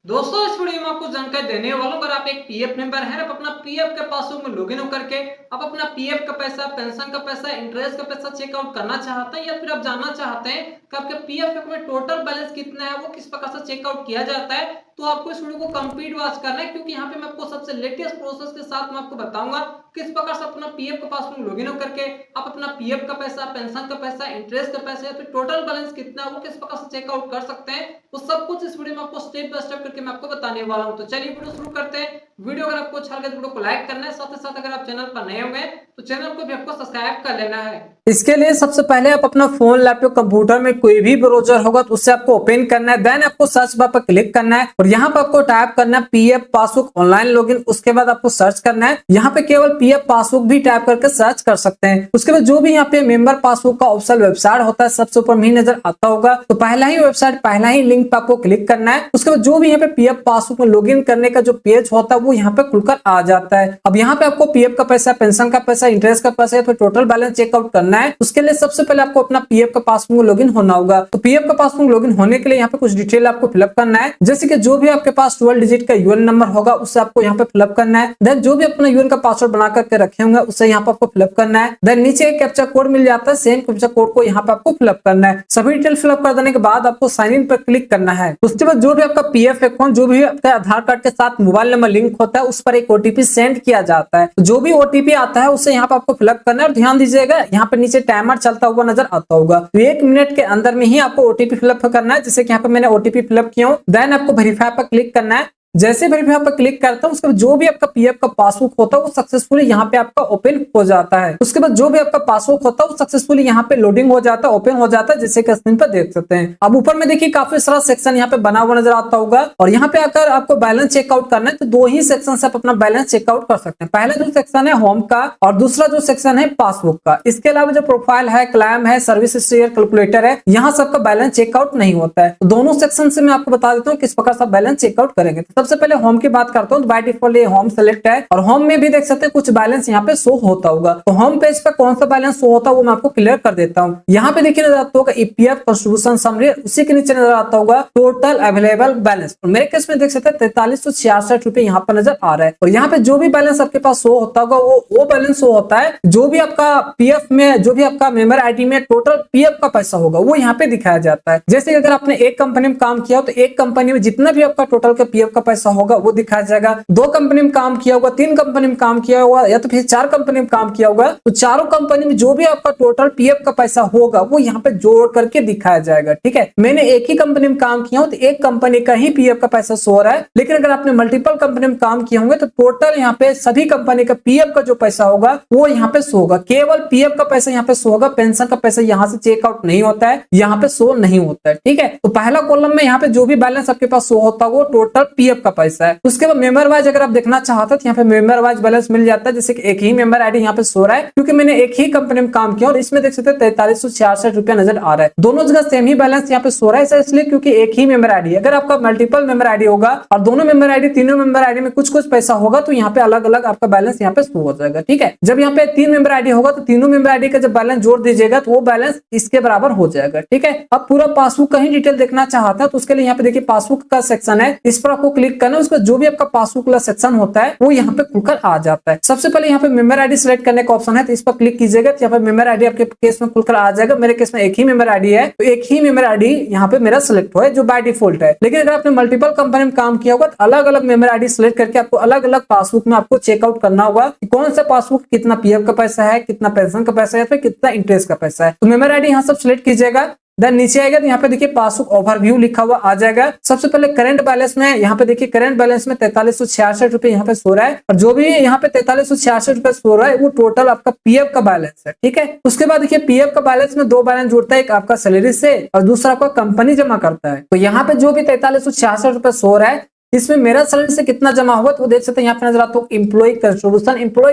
दोस्तों इस वीडियो में आपको जानकारी देने वाला हूं। अगर आप एक पीएफ मेंबर हैं, आप अपना पीएफ के पासबुक में लॉगिन करके आप अपना पीएफ का पैसा, पेंशन का पैसा, इंटरेस्ट का पैसा चेकआउट करना चाहते हैं या फिर आप जानना चाहते हैं कि आपके पीएफ में टोटल बैलेंस कितना है, वो किस प्रकार से चेकआउट किया जाता है, तो आपको इस वीडियो को कंप्लीट वॉच करना है, क्योंकि यहाँ पे मैं आपको सबसे लेटेस्ट प्रोसेस के साथ मैं आपको बताऊंगा किस प्रकार से अपना पीएफ का पासबुक लॉगिन करके आप अपना पीएफ का पैसा, पेंशन का पैसा, इंटरेस्ट का पैसा या फिर टोटल बैलेंस कितना है वो किस प्रकार से चेकआउट कर सकते हैं। वो सब कुछ इस वीडियो में आपको स्टेप बाय स्टेप करके मैं आपको बताने वाला हूं। तो चलिए वीडियो शुरू करते हैं। वीडियो अगर आपको अच्छा लगे तो वीडियो को लाइक करना है, साथ ही साथ अगर आप चैनल पर नए होंगे तो चैनल को भी आपको सब्सक्राइब कर लेना है। इसके लिए सबसे पहले आप अपना फोन, लैपटॉप, कंप्यूटर में कोई भी ब्राउजर होगा तो उससे आपको ओपन करना है। देन आपको सर्च बार पर क्लिक करना है और यहाँ पर आपको टाइप करना है पीएफ पासबुक ऑनलाइन लॉगिन। उसके बाद आपको सर्च करना है, यहाँ पे केवल पीएफ पासबुक भी टाइप करके सर्च कर सकते हैं। उसके बाद जो भी यहाँ पे मेंबर पासबुक का ऑप्शन वेबसाइट होता है सबसे ऊपर में ही नजर आता होगा, तो पहला ही वेबसाइट, पहला ही लिंक पर आपको क्लिक करना है। उसके बाद जो भी यहाँ पे पीएफ पासबुक में लॉगिन करने का जो पेज होता है वो यहाँ पे खुलकर आ जाता है। अब यहाँ पे आपको पीएफ का पैसा, पेंशन का पैसा, इंटरेस्ट का पैसा या फिर टोटल बैलेंस चेकआउट करना है। उसके लिए सबसे पहले आपको अपना पीएफ का पासबुक में लॉगिन होना होगा। तो पीएफ का पासबुक लॉगिन होने के लिए यहाँ पे कुछ डिटेल आपको फिलअप करना है, जैसे कि जो भी आपके पास 12 डिजिट का यूएन नंबर होगा उससे आपको यहाँ पे फिलअप करना है। देन जो भी अपना यूएन का पासवर्ड बना करके रखे होंगे उससे यहाँ पे आपको फिलअप करना है। देन नीचे एक कैप्चा कोड मिल जाता है, सेम कैप्चा कोड को यहाँ पे आपको फिलअप करना है। सभी डिटेल फिलअप कर देने के बाद आपको साइन इन पर क्लिक करना है। उसके बाद जो भी आपका पीएफ अकाउंट, जो भी आपका आधार कार्ड के साथ मोबाइल नंबर लिंक होता है उस पर एक ओटीपी सेंड किया जाता है। जो भी ओटीपी आता है उसे यहाँ पे आपको फिलअप करना है। और ध्यान दीजिएगा यहाँ पे नीचे टाइमर चलता हुआ नजर आता होगा, तो 1 मिनट के अंदर में ही आपको ओटीपी फिलअप करना है। जैसे कि यहाँ पे मैंने ओटीपी फिलअप किया हूं। देन आपको वेरीफाई पर क्लिक करना है। जैसे वेरीफाई पर क्लिक करता हूं उसके बाद जो भी आपका पीएफ का पासबुक होता है वो सक्सेसफुली यहाँ पे आपका ओपन हो जाता है। उसके बाद जो भी आपका पासबुक होता है वो सक्सेसफुली यहाँ पे लोडिंग हो जाता है, ओपन हो जाता है, जैसे कि स्क्रीन पर देख सकते हैं। अब ऊपर में देखिए काफी सारा सेक्शन यहाँ पे बना हुआ नजर आता होगा और यहाँ पे आकर आपको बैलेंस चेकआउट करना है तो 2 ही सेक्शन से आप अपना बैलेंस चेकआउट कर सकते हैं। पहला जो सेक्शन है होम का और दूसरा जो सेक्शन है पासबुक का। इसके अलावा जो प्रोफाइल है, क्लाइम है, सर्विस हिस्ट्री, कैलकुलेटर है, यहाँ सबका बैलेंस चेकआउट नहीं होता है। दोनों सेक्शन से मैं आपको बता देता हूँ किस प्रकार से बैलेंस चेकआउट करेंगे। सबसे पहले होम की बात करता हूं तो बाय डिफॉल्ट ये होम सेलेक्ट है और होम में भी देख सकते हैं कुछ बैलेंस यहाँ पे शो होता होगा। तो होम पेज पे कौन सा बैलेंस शो होता है वो मैं आपको क्लियर कर देता हूँ। यहाँ पे देखिए नजर आता होगा ईपीएफ कंट्रीब्यूशन समरी, उसी के नीचे नजर आता होगा टोटल अवेलेबल बैलेंस। तो मेरे केस में देख सकते हैं 4366 रुपए यहाँ पर नजर आ रहा है। और यहाँ पे जो भी बैलेंस आपके पास शो होता होगा वो बैलेंस शो होता है जो भी आपका पीएफ में, जो भी आपका मेंबर आईडी में टोटल पीएफ का पैसा होगा वो यहाँ पे दिखाया जाता है। जैसे अगर आपने एक कंपनी में काम किया हो तो एक कंपनी में जितना भी आपका टोटल का पीएफ का पैसा होगा वो दिखाया जाएगा। 2 कंपनी में काम किया होगा, 3 कंपनी में काम किया होगा या तो फिर 4 कंपनी में काम किया होगा तो चारों कंपनी में जो भी आपका टोटल पीएफ का पैसा होगा वो यहाँ पे जोड़ करके दिखाया जाएगा। ठीक है, मैंने एक ही कंपनी में काम किया हूं तो एक कंपनी का ही पीएफ का पैसा शो हो रहा है, लेकिन अगर आपने मल्टीपल कंपनी में काम किए होंगे तो टोटल यहाँ पे सभी कंपनी का पीएफ का जो पैसा होगा वो यहाँ पे शो होगा। केवल पीएफ का पैसा यहाँ पे शो होगा, पेंशन का पैसा यहाँ से चेकआउट नहीं होता है, यहाँ पे शो नहीं होता है। ठीक है, तो पहला कॉलम में यहाँ पे जो भी बैलेंस आपके पास शो होता है वो टोटल पीएफ का पैसा है। उसके बाद मेंबर वाइज अगर आप देखना चाहते हैं तो यहाँ पे मेंबर वाइज बैलेंस मिल जाता है। जैसे कि एक ही मेंबर आईडी यहाँ पे शो रहा है क्योंकि मैंने एक ही कंपनी में काम किया और इसमें देख सकते हैं 4366 रुपया नजर आ रहा है। दोनों जगह सेम ही बैलेंस यहाँ पे शो रहा है, इसलिए क्योंकि एक ही मेंबर आईडी। अगर आपका मल्टीपल मेंबर आईडी होगा और दोनों मेंबर आईडी, तीनों मेंबर आईडी में कुछ कुछ पैसा होगा तो यहाँ पे अलग अलग आपका बैलेंस यहाँ पे शो हो जाएगा। ठीक है, जब यहाँ पे 3 मेंबर आईडी होगा तो तीनों मेंबर आईडी का जब बैलेंस जोड़ दीजिएगा तो वो बैलेंस इसके बराबर हो जाएगा। ठीक है, अब पूरा पासबुक का ही डिटेल देखना चाहता है तो उसके लिए यहाँ पे देखिए पासबुक का सेक्शन है, इस पर आपको क्लिक करना है। उसका जो भी आपका पासबुक वाला सेक्शन होता है वो यहाँ पे खुलकर आ जाता है। सबसे पहले यहाँ पे मेंबर आईडी सिलेक्ट करने का ऑप्शन है तो इस पर क्लिक कीजिएगा तो यहाँ पे मेंबर आईडी आपके केस में खुलकर आ जाएगा। मेरे केस में एक ही मेंबर आईडी है तो एक ही मेंबर आईडी यहाँ पे मेरा सिलेक्ट हुआ है जो बाय डिफॉल्ट है। लेकिन अगर आपने मल्टीपल कंपनी में काम किया होगा तो अलग अलग मेंबर आईडी सिलेक्ट करके आपको अलग अलग पासबुक में आपको चेकआउट करना होगा कि कौन सा पासबुक कितना पीएफ का पैसा है, कितना पेंशन का पैसा है, फिर कितना इंटरेस्ट का पैसा है। तो मेंबर आईडी यहाँ सब सिलेक्ट कीजिएगा। देन नीचे आएगा तो यहाँ पे देखिए पासबुक ओवरव्यू लिखा हुआ आ जाएगा। सबसे पहले करंट बैलेंस में यहाँ पे देखिए करंट बैलेंस में 4366 रुपए यहाँ पे सो रहा है और जो भी यहाँ पे 4366 रुपए सो रहा है वो टोटल आपका पीएफ का बैलेंस है। ठीक है, उसके बाद देखिए पीएफ का बैलेंस में 2 बैलेंस जुड़ता है, एक आपका सैलरी से और दूसरा आपका कंपनी जमा करता है। तो यहाँ पे जो भी 4366 रुपए सो रहा है इसमें मेरा सैलरी से कितना जमा हुआ तो देख सकते हैं यहाँ पे नजर आता है एम्प्लॉय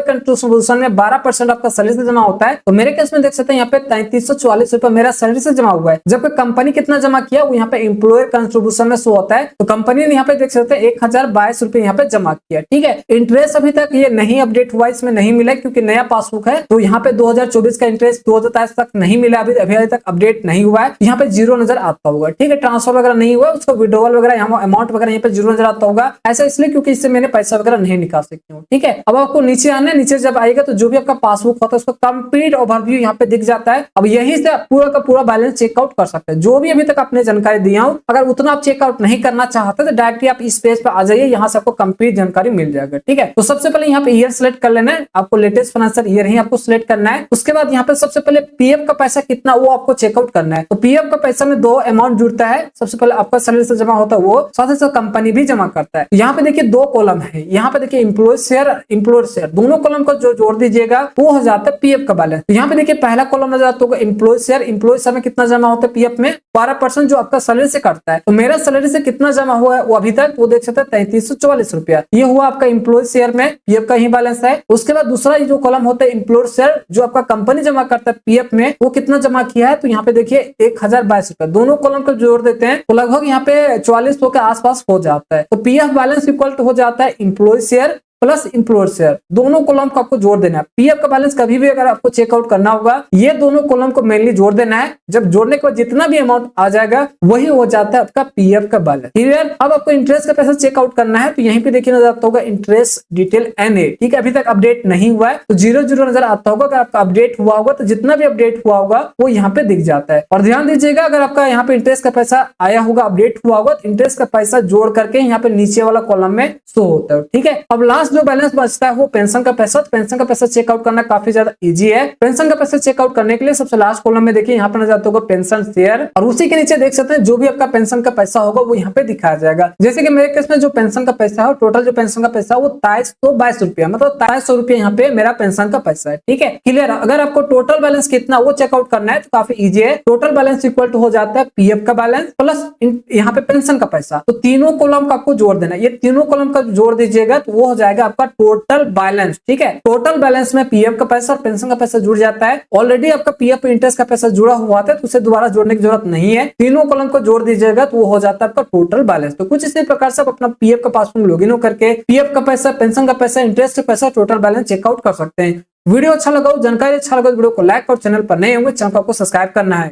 कंट्रीब्यूशन में 12% आपका सैलरी से जमा होता है। तो मेरे केस में देख सकते हैं यहाँ पे 3344 रुपए मेरा सैलरी से जमा हुआ है। जबकि कंपनी कितना जमा किया वो यहाँ पे एम्प्लॉयर कंट्रीब्यूशन में शो होता है। तो कंपनी ने यहाँ पे देख सकते हैं 1022 रुपए यहाँ पे जमा किया। ठीक है, इंटरेस्ट अभी तक ये नहीं अपडेट हुआ, इसमें नहीं मिला क्योंकि नया पासबुक है। तो यहाँ पे 2024 का इंटरेस्ट 2023 तक नहीं मिला, अभी तक अपडेट नहीं हुआ है। यहाँ पे जीरो नजर आता होगा। ठीक है, ट्रांसफर वगैरह नहीं हुआ, उसका विड्रॉवल वगैरह यहाँ अमाउंट वगैरह यहाँ पे जीरो नजर आता होगा। ऐसा इसलिए क्योंकि इससे मैंने पैसा वगैरह नहीं निकाल सकती हूँ। ठीक है, अब आपको नीचे आना है, नीचे जब आएगा तो जो भी आपका पासबुक होता है उसका कंप्लीट ओवरव्यू यहाँ पे दिख जाता है। अब यही से पूरा का पूरा बैलेंस चेकआउट कर सकते हैं। जो भी अभी तक आपने जानकारी दिया हूँ, अगर उतना आप चेकआउट नहीं करना चाहते तो डायरेक्टली आप इस पेज पे आ जाइए, यहाँ से आपको कंप्लीट जानकारी मिल जाएगा। ठीक है, तो सबसे पहले यहाँ पे ईयर सेलेक्ट कर लेना है, आपको लेटेस्ट फाइनेंशियल ईयर ही आपको सिलेक्ट करना है। उसके बाद यहाँ पे सबसे पहले पीएफ का पैसा कितना वो आपको चेकआउट करना है। तो पीएफ का पैसा में दो अमाउंट जुड़ता है, सबसे पहले आपका सैलरी से जमा होता है वो, साथ ही साथ कंपनी भी जमा करता है। यहाँ पे देखिए दो कॉलम है, यहाँ पे देखिए एम्प्लॉय शेयर एम्प्लॉयर शेयर, दोनों कॉलम को जो जोड़ दीजिएगा वो हो जाता है पीएफ का बैलेंस। यहाँ पे देखिए पहला कॉलम नजर आता होगा एम्प्लॉय शेयर में कितना जमा होता है पीएफ में 12% जो आपका सैलरी से कटता है। तो मेरा सैलरी से कितना जमा हुआ है वो अभी तक वो देख सकते हैं 3344 रुपया, ये हुआ आपका एम्प्लॉय शेयर में पीएफ का ही बैलेंस है। उसके बाद दूसरा जो कॉलम होता है एम्प्लॉयर शेयर जो आपका कंपनी जमा करता है पीएफ में, वो कितना जमा किया है तो यहाँ पे देखिए 1022 रुपया, दोनों कॉलम को जोड़ देते हैं तो लगभग यहाँ पे 4400 के आसपास हो जाता है। तो पीएफ बैलेंस इक्वल टू हो जाता है employee share plus employer share, दोनों कॉलम को आपको जोड़ देना है। पीएफ का बैलेंस कभी भी अगर आपको चेकआउट करना होगा ये दोनों कॉलम को मेनली जोड़ देना है। जब जोड़ने के बाद जितना भी अमाउंट आ जाएगा वही हो जाता है आपका पीएफ का बैलेंस। क्लियर, अब आपको इंटरेस्ट का पैसा चेकआउट करना है तो यहीं पे देखिए नजर आता होगा इंटरेस्ट डिटेल एनए। ठीक है, अभी तक अपडेट नहीं हुआ है तो 00 नजर आता होगा। अगर आपका अपडेट हुआ होगा तो जितना भी अपडेट हुआ होगा वो यहाँ पे दिख जाता है। और ध्यान दीजिएगा अगर आपका यहाँ पे इंटरेस्ट का पैसा आया होगा अपडेट हुआ होगा तो इंटरेस्ट का पैसा जोड़ करके यहाँ पे नीचे वाला कॉलम में शो होता है। ठीक है, अब लास्ट जो बैलेंस बचता है वो पेंशन का पैसा। तो पेंशन का पैसा चेकआउट करना काफी ज्यादा इजी है। पेंशन का पैसा चेकआउट करने के लिए सबसे लास्ट कॉलम में देखिए यहाँ पर नजर आता होगा पेंशन शेयर, और उसी के नीचे देख सकते हैं जो भी आपका पेंशन का पैसा होगा वो यहाँ पे दिखाया जाएगा। जैसे कि मेरे केस में जो पेंशन का पैसा है टोटल जो पेंशन का पैसा है वो 2322 रुपया, मतलब 2300 रुपया यहाँ पे मेरा पेंशन का पैसा है। ठीक है, क्लियर। अगर आपको टोटल बैलेंस कितना वो चेकआउट करना है तो काफी इजी है। टोटल बैलेंस इक्वल टू हो जाता है पीएफ का बैलेंस प्लस यहाँ पे पेंशन का पैसा। तो तीनों कॉलम का आपको जोड़ देना है, ये तीनों कॉलम का जोड़ दीजिएगा तो वो हो जाएगा आपका टोटल बैलेंस। ठीक है, टोटल बैलेंस में पीएफ का पैसा और पेंशन का पैसा जुड़ जाता है। ऑलरेडी आपका पीएफ इंटरेस्ट का पैसा जुड़ा हुआ था तो उसे दोबारा जोड़ने की जरूरत नहीं है। तीनों कॉलम को जोड़ दीजिएगा तो वो हो जाता है आपका टोटल बैलेंस। तो कुछ इसी प्रकार से आप अपना पीएफ का पासबुक लॉगिन करके पीएफ का पैसा, पेंशन का पैसा, इंटरेस्ट का पैसा, टोटल बैलेंस चेकआउट कर सकते हैं। वीडियो अच्छा लगा हो, जानकारी अच्छा लगा तो वीडियो को लाइक और चैनल पर नए होंगे चैनल को सब्सक्राइब करना है।